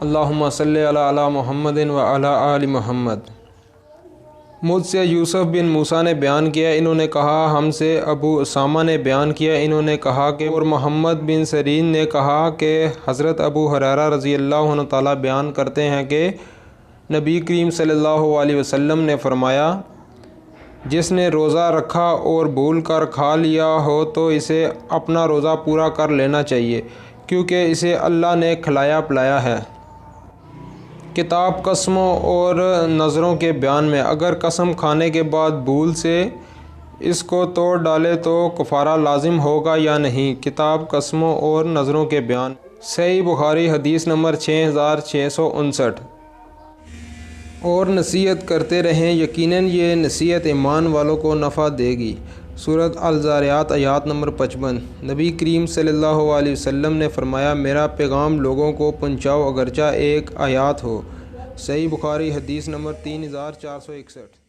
اللہم صلی علی محمد و علی آل محمد۔ مجھ سے یوسف بن موسیٰ نے بیان کیا، انہوں نے کہا ہم سے ابو اسامہ نے بیان کیا، انہوں نے کہا کہ اور محمد بن سیرین نے کہا کہ حضرت ابو ہریرہ رضی اللہ عنہ تعالیٰ بیان کرتے ہیں کہ نبی کریم صلی اللہ علیہ وسلم نے فرمایا، جس نے روزہ رکھا اور بھول کر کھا لیا ہو تو اسے اپنا روزہ پورا کر لینا چاہیے، کیونکہ اسے اللہ نے کھلایا پلایا ہے۔ کتاب قسموں اور نظروں کے بیان میں، اگر قسم کھانے کے بعد بھول سے اس کو توڑ ڈالے تو کفارہ لازم ہوگا یا نہیں۔ کتاب قسموں اور نظروں کے بیان، صحیح بخاری حدیث نمبر 6659۔ اور نصیحت کرتے رہیں، یقیناً یہ نصیحت ایمان والوں کو نفع دے گی۔ سورۃ الذاریات آیات نمبر 55۔ نبی کریم صلی اللہ علیہ وسلم نے فرمایا، میرا پیغام لوگوں کو پہنچاؤ اگرچہ ایک آیات ہو۔ صحیح بخاری حدیث نمبر 3461۔